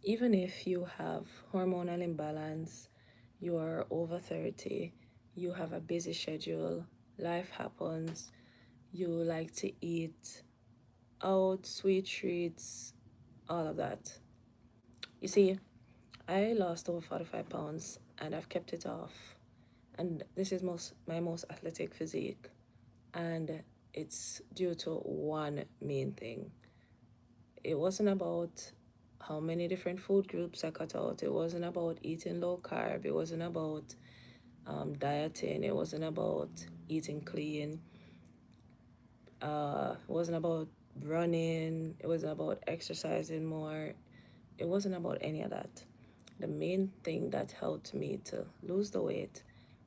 even if you have hormonal imbalance, you are over 30, you have a busy schedule, life happens, you like to eat out, sweet treats, all of that. You see, I lost over 45 pounds and I've kept it off. And this is my most athletic physique. And it's due to one main thing. It wasn't about how many different food groups I cut out. It wasn't about eating low carb. It wasn't about dieting. It wasn't about eating clean. It wasn't about running. It wasn't about exercising more. It wasn't about any of that. The main thing that helped me to lose the weight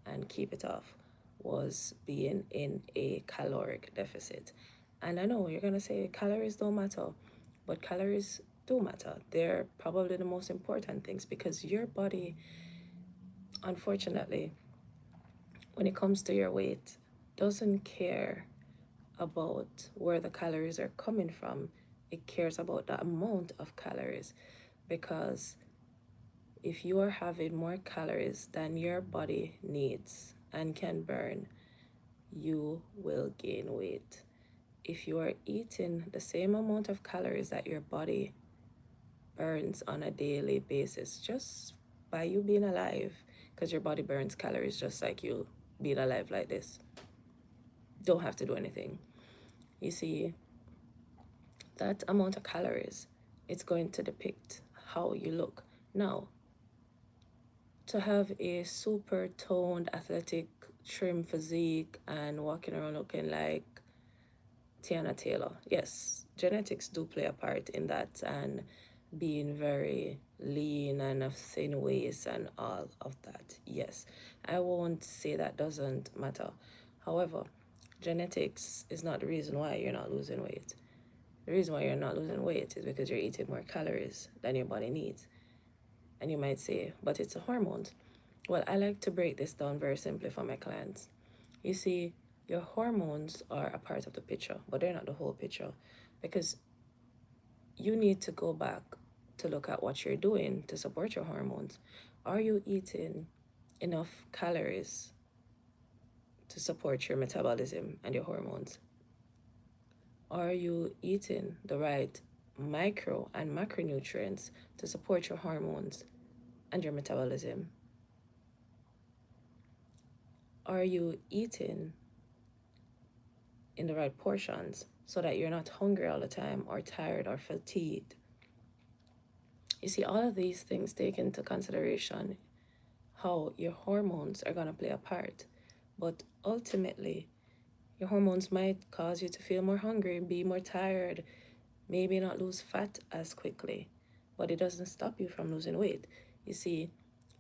and keep it off was being in a caloric deficit. And I know you're going to say calories don't matter, but calories do matter. They're probably the most important things because your body, unfortunately, when it comes to your weight, doesn't care about where the calories are coming from. It cares about the amount of calories because if you are having more calories than your body needs and can burn, you will gain weight. If you are eating the same amount of calories that your body burns on a daily basis, just by you being alive, because your body burns calories just like you being alive like this, don't have to do anything. You see, that amount of calories, it's going to depict how you look. Now, to have a super toned, athletic, trim physique and walking around looking like Tiana Taylor, yes, genetics do play a part in that, and being very lean and a thin waist and all of that. Yes, I won't say that doesn't matter. However, genetics is not the reason why you're not losing weight. The reason why you're not losing weight is because you're eating more calories than your body needs. And you might say, but it's a hormones. Well, I like to break this down very simply for my clients. You see, your hormones are a part of the picture, but they're not the whole picture because you need to go back to look at what you're doing to support your hormones. Are you eating enough calories to support your metabolism and your hormones? Are you eating the right micro and macronutrients to support your hormones and your metabolism? Are you eating in the right portions so that you're not hungry all the time or tired or fatigued? You see, all of these things take into consideration how your hormones are going to play a part. But ultimately, your hormones might cause you to feel more hungry, be more tired, maybe not lose fat as quickly, but it doesn't stop you from losing weight. You see,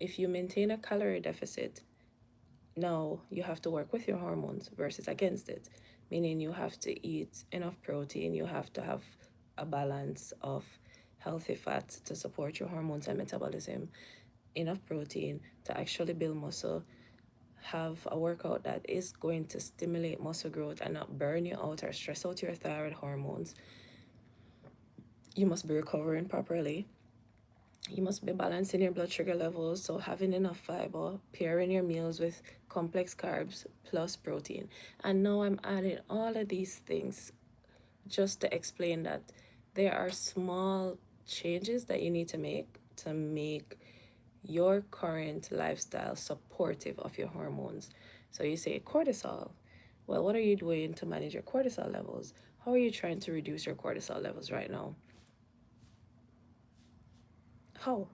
if you maintain a calorie deficit, now you have to work with your hormones versus against it, meaning you have to eat enough protein, you have to have a balance of healthy fats to support your hormones and metabolism, enough protein to actually build muscle, have a workout that is going to stimulate muscle growth and not burn you out or stress out your thyroid hormones. You must be recovering properly. You must be balancing your blood sugar levels, so having enough fiber, pairing your meals with complex carbs plus protein. And now I'm adding all of these things just to explain that there are small changes that you need to make your current lifestyle supportive of your hormones. So you say cortisol. Well, what are you doing to manage your cortisol levels? How are you trying to reduce your cortisol levels right now? How?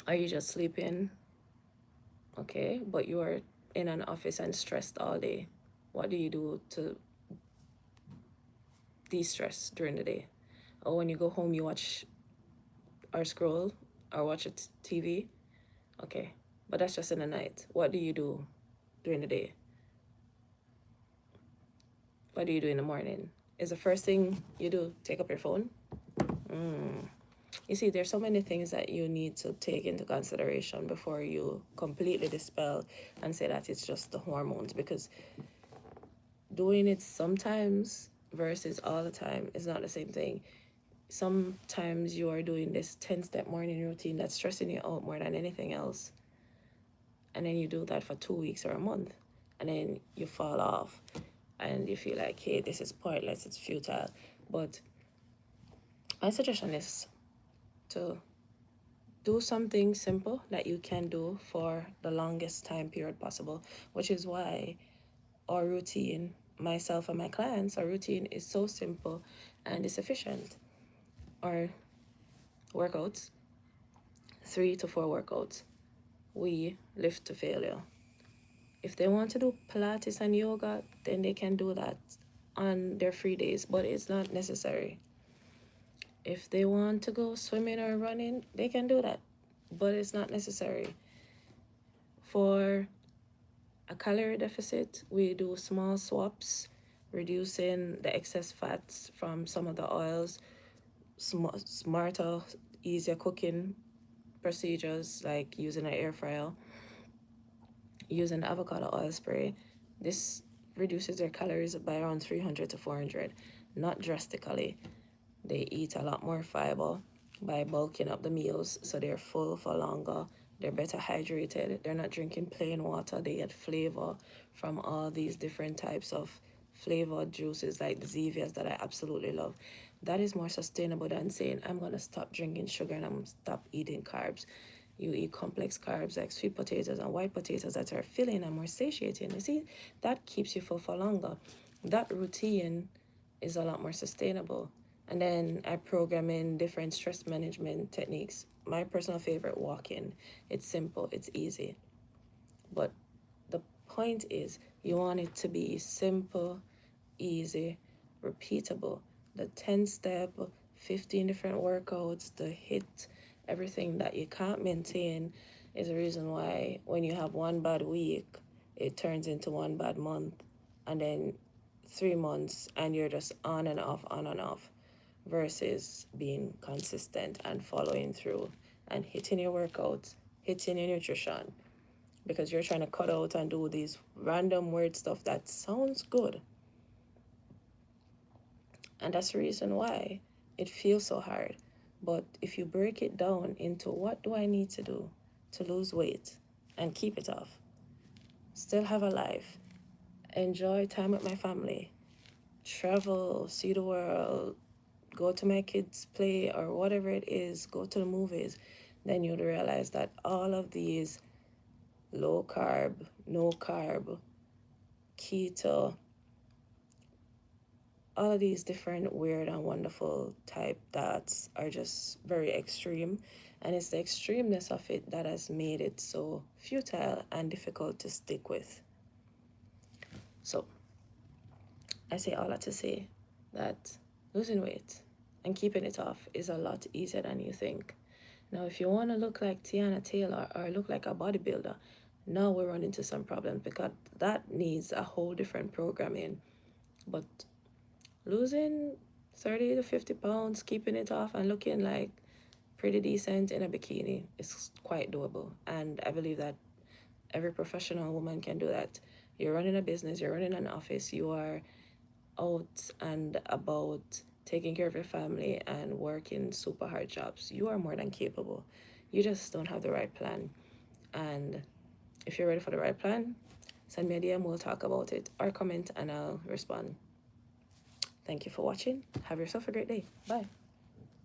Are you just sleeping? Okay, but you are in an office and stressed all day. What do you do to de-stress during the day? Or when you go home, you watch or scroll or watch a TV? Okay, but that's just in the night. What do you do during the day? What do you do in the morning? Is the first thing you do take up your phone? You see, there's so many things that you need to take into consideration before you completely dispel and say that it's just the hormones, because doing it sometimes versus all the time is not the same thing. sometimes you are doing this 10-step morning routine that's stressing you out more than anything else, and then you do that for 2 weeks or a month, and then you fall off and you feel like, hey, this is pointless, it's futile. But my suggestion is to do something simple that you can do for the longest time period possible, which is why our routine, myself and my clients, our routine is so simple and it's efficient. Our workouts, 3 to 4 workouts, we lift to failure. If they want to do Pilates and yoga, then they can do that on their free days, but it's not necessary. If they want to go swimming or running, they can do that, but it's not necessary. For a calorie deficit, we do small swaps, reducing the excess fats from some of the oils, smarter, easier cooking procedures like using an air fryer, using avocado oil spray. This reduces their calories by around 300 to 400, not drastically. They eat a lot more fiber by bulking up the meals so they're full for longer. They're better hydrated. They're not drinking plain water. They get flavor from all these different types of flavored juices like the Zevias that I absolutely love. That is more sustainable than saying, I'm going to stop drinking sugar and I'm going to stop eating carbs. You eat complex carbs like sweet potatoes and white potatoes that are filling and more satiating. You see, that keeps you full for longer. That routine is a lot more sustainable. And then I program in different stress management techniques. My personal favorite, walking. It's simple, it's easy. But the point is, you want it to be simple, easy, repeatable. The 10-step, 15 different workouts, the hit, everything that you can't maintain is the reason why when you have one bad week, it turns into one bad month, and then 3 months, and you're just on and off, versus being consistent and following through and hitting your workouts, hitting your nutrition, because you're trying to cut out and do these random weird stuff that sounds good. And that's the reason why it feels so hard. But if you break it down into what do I need to do to lose weight and keep it off, still have a life, enjoy time with my family, travel, see the world, go to my kids' play or whatever it is, go to the movies, then you'd realize that all of these low carb, no carb, keto, all of these different weird and wonderful type diets are just very extreme. And it's the extremeness of it that has made it so futile and difficult to stick with. So I say all that to say that losing weight and keeping it off is a lot easier than you think. Now, if you want to look like Tiana Taylor or look like a bodybuilder, now we're running into some problems because that needs a whole different programming. But losing 30 to 50 pounds, keeping it off, and looking like pretty decent in a bikini is quite doable. And I believe that every professional woman can do that. You're running a business, you're running an office, you are out and about taking care of your family and working super hard jobs. You are more than capable. You just don't have the right plan. And if you're ready for the right plan, send me a DM, we'll talk about it, or comment and I'll respond. Thank you for watching. Have yourself a great day. Bye.